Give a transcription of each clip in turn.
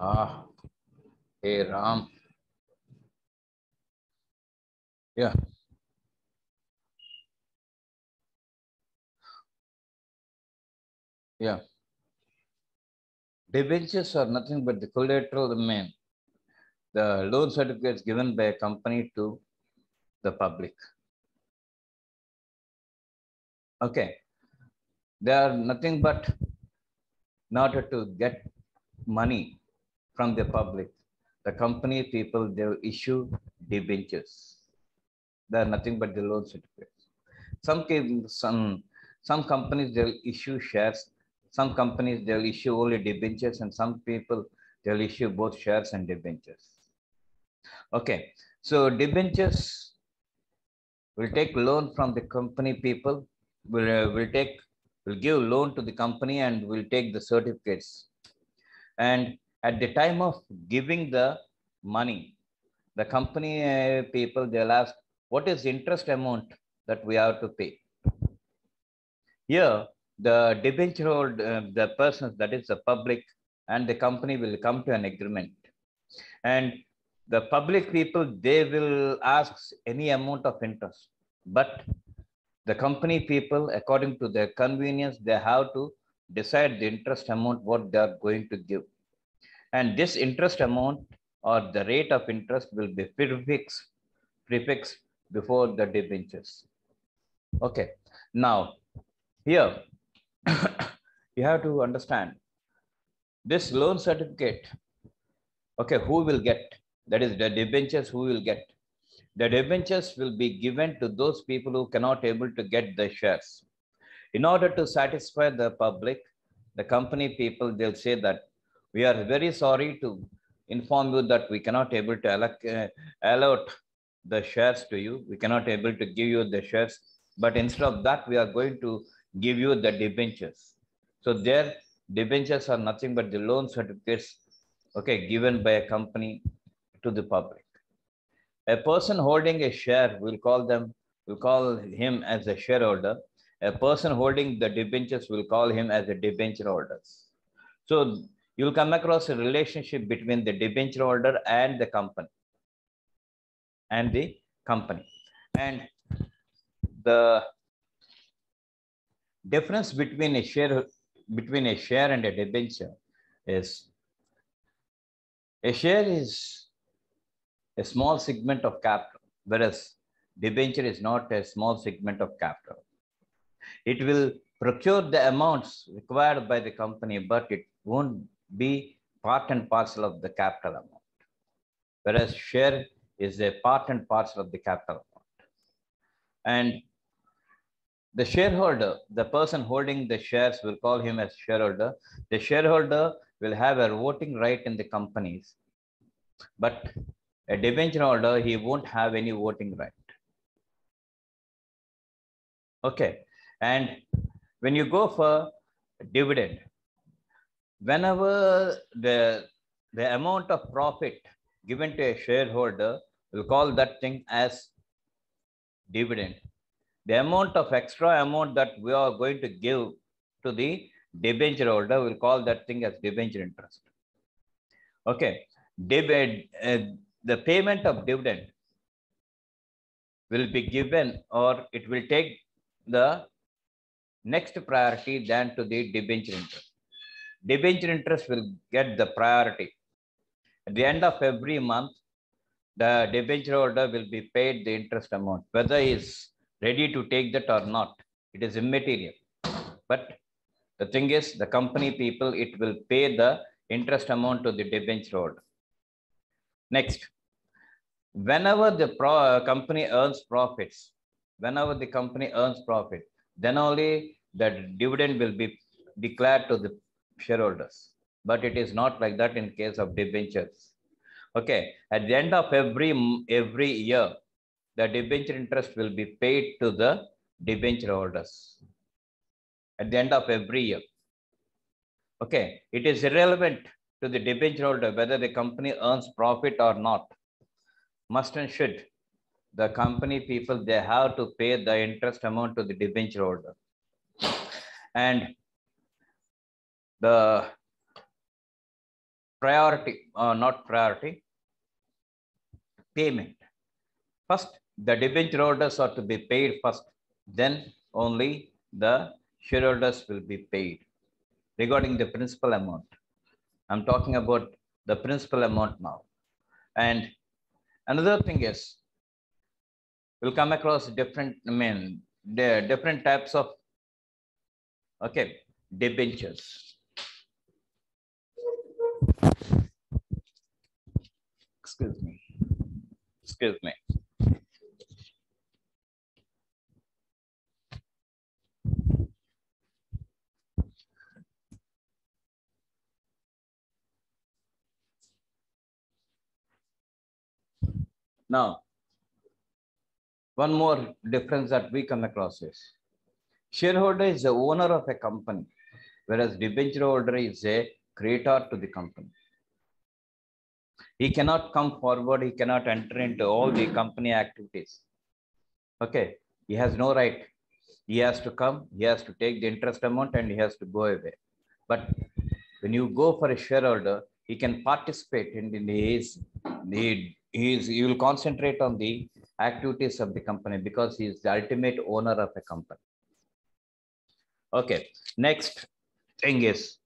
Ah, hey Ram. Yeah, yeah. Debentures are nothing but the collateral remain. The loan certificates given by a company to the public. Okay. They are nothing but in order to get money from the public. The company people they will issue debentures. They are nothing but the loan certificates. Some companies they'll issue shares. Some companies they'll issue only debentures, and some people they'll issue both shares and debentures. Okay, so debentures will take loan from the company people. Will give loan to the company and will take the certificates. And at the time of giving the money, the company people they'll ask what is the interest amount that we have to pay. Here, the debenture hold, the persons, that is the public and the company will come to an agreement. And the public people, they will ask any amount of interest. But the company people, according to their convenience, they have to decide the interest amount what they are going to give. And this interest amount or the rate of interest will be prefixed before the debentures. Okay. Now, here, you have to understand this loan certificate. Okay, who will get? That is the debentures who will get. The debentures will be given to those people who cannot able to get the shares. In order to satisfy the public, the company people, they'll say that we are very sorry to inform you that we cannot able to allot the shares to you. We cannot able to give you the shares, but instead of that, we are going to give you the debentures. So their debentures are nothing but the loan certificates, okay, given by a company to the public. A person holding a share, we'll call him as a shareholder. A person holding the debentures will call him as a debenture holder. So you'll come across a relationship between the debenture holder and the company. And the difference between a share and a debenture is a share is a small segment of capital, whereas debenture is not a small segment of capital. It will procure the amounts required by the company, but it won't be part and parcel of the capital amount. Whereas share is a part and parcel of the capital amount. And the shareholder, the person holding the shares, will call him as shareholder. The shareholder will have a voting right in the companies, but a debenture holder, he won't have any voting right. Okay. And when you go for dividend, whenever the amount of profit given to a shareholder, we'll call that thing as dividend. The amount of extra amount that we are going to give to the debenture holder, we'll call that thing as debenture interest. Okay. The payment of dividend will be given, or it will take the next priority than to the debenture interest. Debenture interest will get the priority. At the end of every month, the debenture holder will be paid the interest amount, whether he is ready to take that or not. It is immaterial. But the thing is, the company people, it will pay the interest amount to the debenture holder. Next, whenever the company earns profits, then only the dividend will be declared to the shareholders. But it is not like that in case of debentures. Okay, at the end of every year, the debenture interest will be paid to the debenture holders. At the end of every year. Okay, it is irrelevant to the debenture holder whether the company earns profit or not. Must and should, the company people, they have to pay the interest amount to the debenture holder. And the not priority, payment. First, the debenture holders are to be paid first, then only the shareholders will be paid. Regarding the principal amount, I'm talking about the principal amount now. And another thing is, we'll come across different, the different types of, debentures. Excuse me. Excuse me. Now, one more difference that we come across is, shareholder is the owner of a company, whereas debenture holder is a creditor to the company. He cannot come forward, he cannot enter into all the company activities. Okay, he has no right. He has to come, he has to take the interest amount and he has to go away. But when you go for a shareholder, he can participate in he will concentrate on the activities of the company because he is the ultimate owner of a company. Okay, next thing is,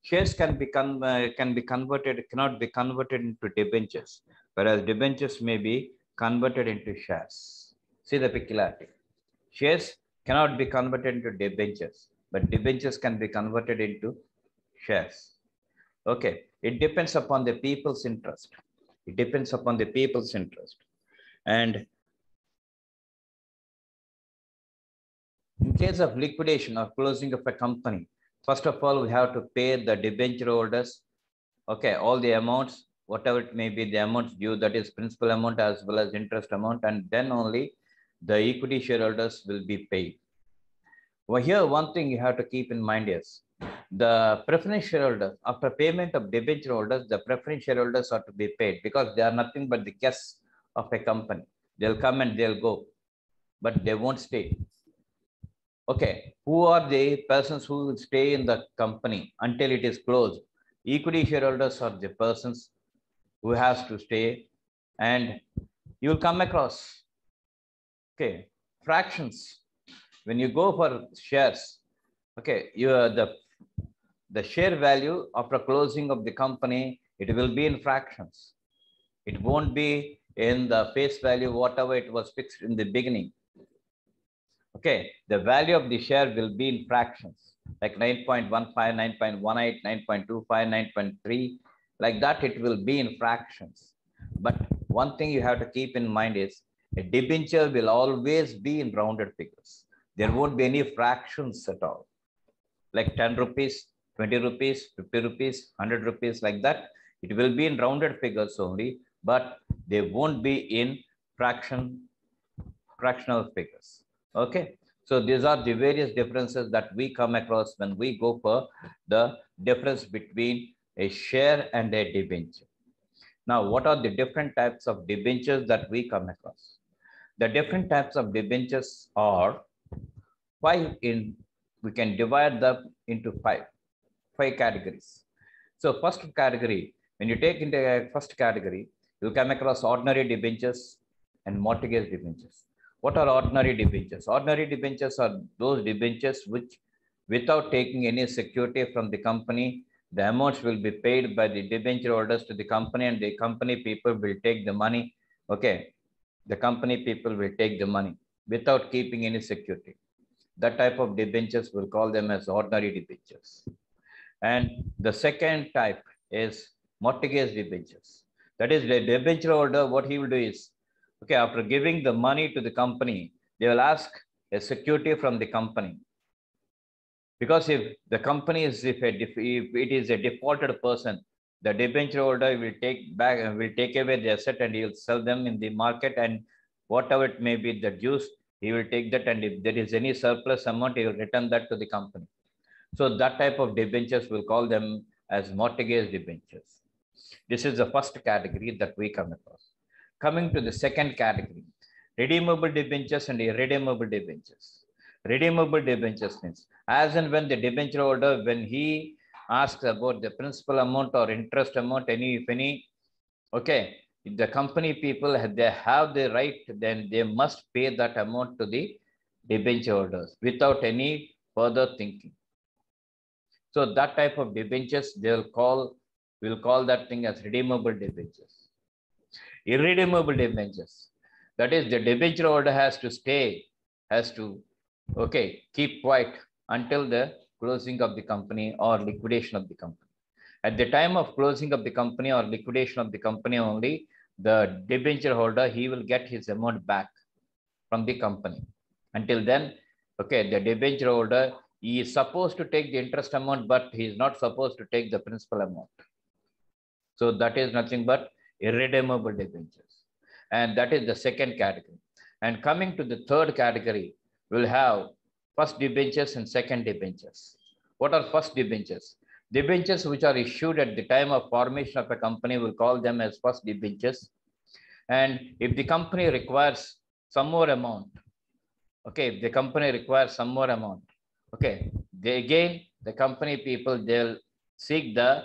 shares cannot be converted into debentures, whereas debentures may be converted into shares. See the peculiarity. Shares cannot be converted into debentures, but debentures can be converted into shares. Okay, it depends upon the people's interest. It depends upon the people's interest. And in case of liquidation or closing of a company, first of all, we have to pay the debenture holders, all the amounts, whatever it may be, the amounts due, that is principal amount as well as interest amount, and then only the equity shareholders will be paid. Well, here, one thing you have to keep in mind is, the preference shareholders, after payment of debenture holders, the preference shareholders are to be paid because they are nothing but the guests of a company. They'll come and they'll go, but they won't stay. Okay, who are the persons who will stay in the company until it is closed? Equity shareholders are the persons who has to stay, and you will come across, fractions. When you go for shares, the share value after closing of the company, it will be in fractions. It won't be in the face value, whatever it was fixed in the beginning. Okay, the value of the share will be in fractions, like 9.15, 9.18, 9.25, 9.3, like that it will be in fractions. But one thing you have to keep in mind is, a debenture will always be in rounded figures. There won't be any fractions at all, like 10 rupees, 20 rupees, 50 rupees, 100 rupees, like that. It will be in rounded figures only, but they won't be in fractional figures. Okay, so these are the various differences that we come across when we go for the difference between a share and a debenture. Now, what are the different types of debentures that we come across? The different types of debentures are we can divide them into five categories. So first category, when you take into a first category, you'll come across ordinary debentures and mortgage debentures. What are ordinary debentures? Ordinary debentures are those debentures which, without taking any security from the company, the amounts will be paid by the debenture holders to the company, and the company people will take the money. Okay, the company people will take the money without keeping any security. That type of debentures, will call them as ordinary debentures. And the second type is mortgage debentures. That is, the debenture holder, what he will do is, after giving the money to the company, they will ask a security from the company. Because if the company is, if it is a defaulted person, the debenture holder will take away the asset and he will sell them in the market, and whatever it may be the dues, he will take that, and if there is any surplus amount, he will return that to the company. So that type of debentures, will call them as mortgage debentures. This is the first category that we come across. Coming to the second category, redeemable debentures and irredeemable debentures. Redeemable debentures means, as and when the debenture holder, when he asks about the principal amount or interest amount, if any, okay, if the company people they have the right, then they must pay that amount to the debenture holders without any further thinking. So that type of debentures we'll call that thing as redeemable debentures. Irredeemable debentures, that is the debenture holder has to keep quiet until the closing of the company or liquidation of the company. At the time of closing of the company or liquidation of the company only, the debenture holder, he will get his amount back from the company. Until then, the debenture holder, he is supposed to take the interest amount, but he is not supposed to take the principal amount. So that is nothing but irredeemable debentures. And that is the second category. And coming to the third category, we'll have first debentures and second debentures. What are first debentures? Debentures which are issued at the time of formation of a company, we'll call them as first debentures. And if the company requires some more amount, if the company requires some more amount, the company people, they'll seek the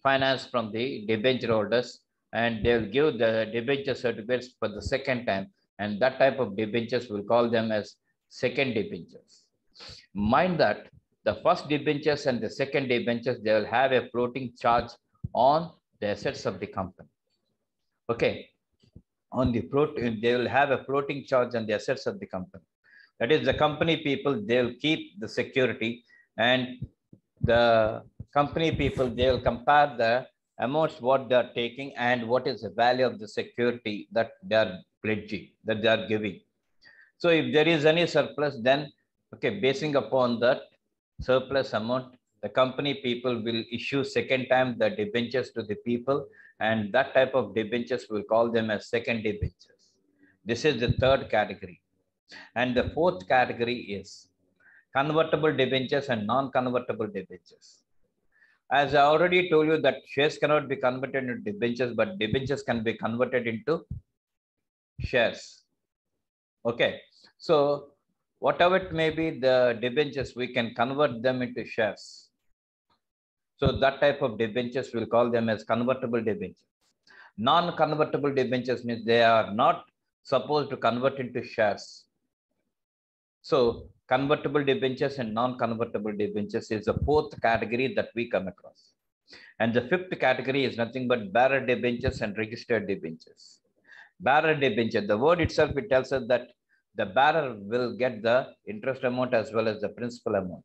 finance from the debenture holders and they'll give the debenture certificates for the second time. And that type of debentures, we'll call them as second debentures. Mind that the first debentures and the second debentures, they will have a floating charge on the assets of the company. On the float, they will have a floating charge on the assets of the company. That is, the company people, they'll keep the security, and the company people, they'll compare the amounts what they are taking and what is the value of the security that they are pledging, that they are giving. So if there is any surplus, then basing upon that surplus amount, the company people will issue second time the debentures to the people, and that type of debentures will call them as second debentures. This is the third category. And the fourth category is convertible debentures and non-convertible debentures. As I already told you that shares cannot be converted into debentures, but debentures can be converted into shares. So whatever it may be, the debentures, we can convert them into shares. So that type of debentures, we'll call them as convertible debentures. Non-convertible debentures means they are not supposed to convert into shares. So convertible debentures and non-convertible debentures is the fourth category that we come across. And the fifth category is nothing but bearer debentures and registered debentures. Bearer debenture, the word itself, it tells us that the bearer will get the interest amount as well as the principal amount.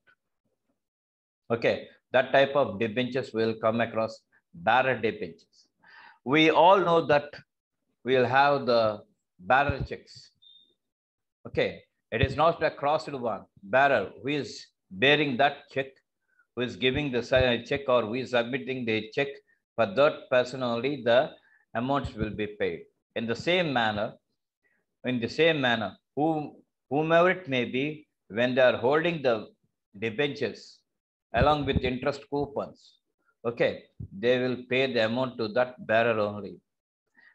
That type of debentures will come across bearer debentures. We all know that we'll have the bearer checks. It is not a crossed one. Bearer who is bearing that check, who is giving the check or who is submitting the check, for that person only the amounts will be paid. In the same manner, whomever it may be, when they are holding the debentures along with interest coupons, they will pay the amount to that bearer only.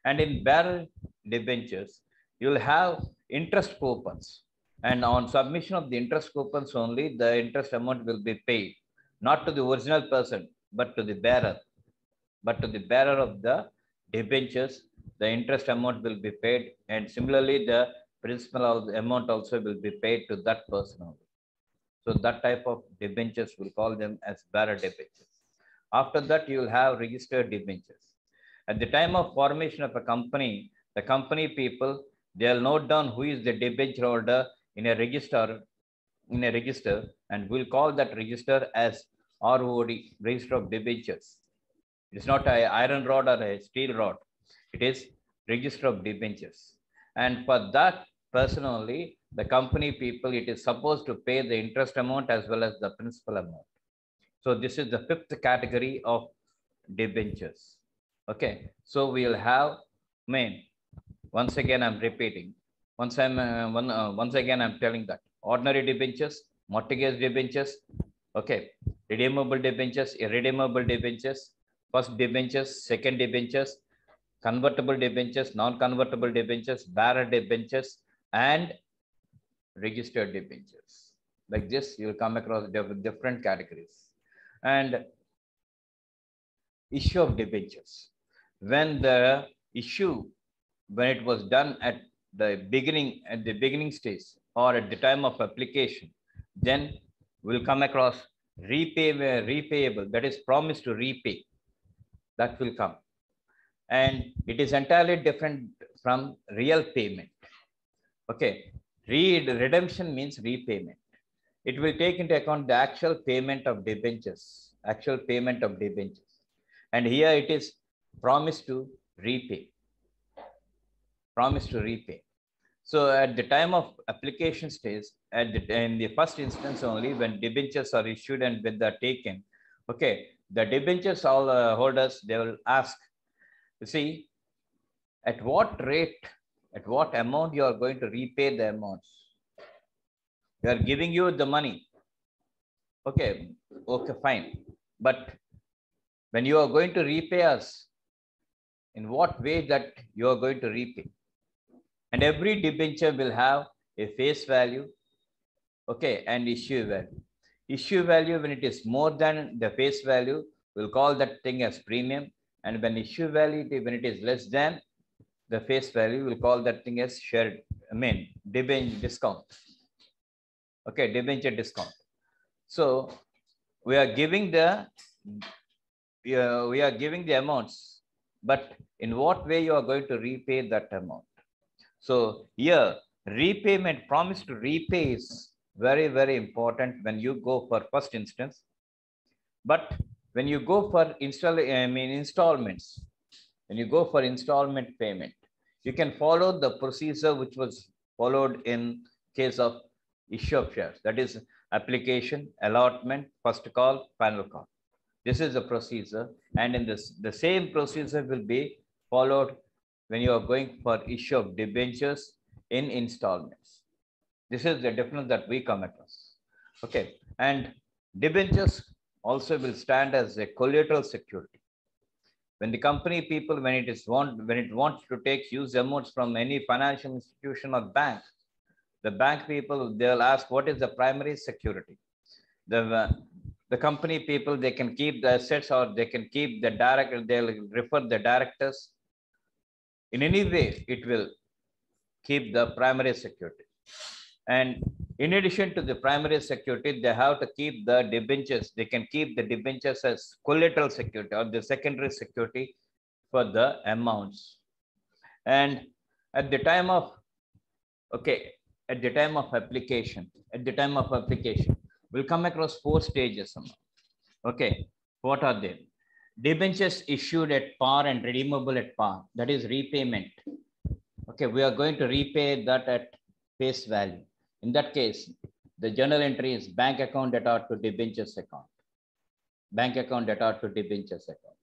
And in bearer debentures, you will have interest coupons. And on submission of the interest coupons only, the interest amount will be paid, not to the original person, but to the bearer. But to the bearer of the debentures, the interest amount will be paid. And similarly, the principal amount also will be paid to that person only. So that type of debentures, we'll call them as bearer debentures. After that, you will have registered debentures. At the time of formation of a company, the company people, they'll note down who is the debenture holder in a register, and we'll call that register as ROD, register of debentures. It's not an iron rod or a steel rod. It is register of debentures. And for that person only, the company people, it is supposed to pay the interest amount as well as the principal amount. So this is the fifth category of debentures. So we'll have once again I'm repeating. Once again I'm telling that ordinary debentures, mortgage debentures, redeemable debentures, irredeemable debentures, first debentures, second debentures, convertible debentures, non-convertible debentures, bearer debentures, and registered debentures. Like this, you will come across different categories. And issue of debentures. When the issue, when it was done at the beginning stage or at the time of application, then we'll come across repayable, that is promise to repay, that will come. And it is entirely different from real payment. Okay, redemption means repayment. It will take into account the actual payment of debentures, And here it is promise to repay. So at the time of application stage, in the first instance only, when debentures are issued and when they are taken, okay, the debentures holders, they will ask, you see, at what rate, at what amount you are going to repay the amounts. We are giving you the money. Okay, fine. But when you are going to repay us, in what way that you are going to repay? And every debenture will have a face value, okay, and issue value. Issue value, when it is more than the face value, we'll call that thing as premium. And when issue value, when it is less than the face value, we'll call that thing as debenture discount. Okay, debenture discount. So we are giving the amounts, but in what way you are going to repay that amount? So here, repayment, promise to repay is very, very important when you go for first instance. But when you go for installments, when you go for installment payment, you can follow the procedure which was followed in case of issue of shares. That is application, allotment, first call, final call. This is the procedure. And in this, the same procedure will be followed when you are going for issue of debentures in installments. This is the difference that we come across. Okay. And debentures also will stand as a collateral security. When the company people, when it wants to take huge amounts from any financial institution or bank, the bank people, they'll ask, what is the primary security? The company people, they can keep the assets or they can keep the they'll refer the directors. In any way, it will keep the primary security. And in addition to the primary security, they have to keep the debentures. They can keep the debentures as collateral security or the secondary security for the amounts. And at the time of, at the time of application, we'll come across 4 stages. Okay, what are they? Debentures issued at par and redeemable at par, that is repayment. Okay, we are going to repay that at face value. In that case, the journal entry is bank account debtor to debentures account. Bank account debtor to debentures account.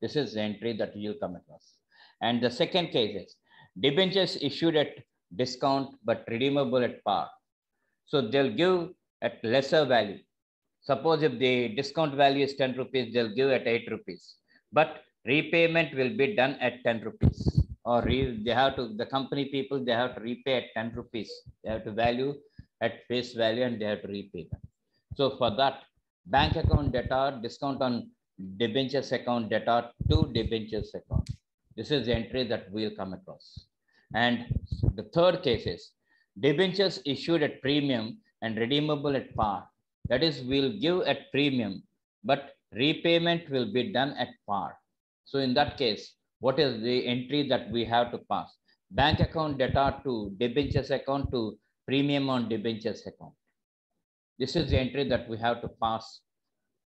This is the entry that you'll come across. And the second case is debentures issued at discount but redeemable at par. So they'll give at lesser value. Suppose if the discount value is 10 rupees, they'll give at 8 rupees. But repayment will be done at 10 rupees. Or they have to, the company people, they have to repay at 10 rupees. They have to value at face value and they have to repay them. So for that, bank account debtor, discount on debentures account debtor to debentures account. This is the entry that we'll come across. And the third case is debentures issued at premium and redeemable at par. That is, we'll give at premium, but repayment will be done at par. So in that case, what is the entry that we have to pass? Bank account debtor to debentures account to premium on debentures account. This is the entry that we have to pass.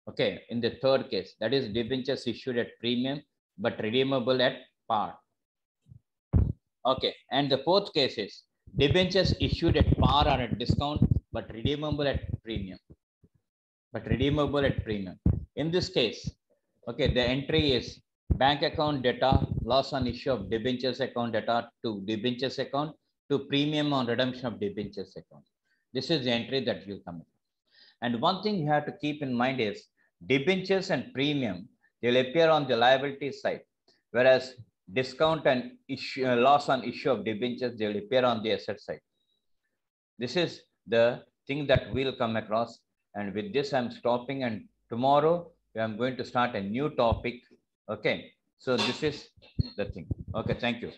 Okay, in the third case, that is debentures issued at premium, but redeemable at par. Okay, and the fourth case is debentures issued at par or at discount, but redeemable at premium. In this case, okay, the entry is bank account debtor, loss on issue of debentures account debtor to debentures account to premium on redemption of debentures account. This is the entry that will come. And one thing you have to keep in mind is debentures and premium, they'll appear on the liability side, whereas discount and loss on issue of debentures, they'll appear on the asset side. This is the thing that we'll come across. And with this, I'm stopping. And tomorrow, I'm going to start a new topic Okay. So this is the thing. Okay. Thank you.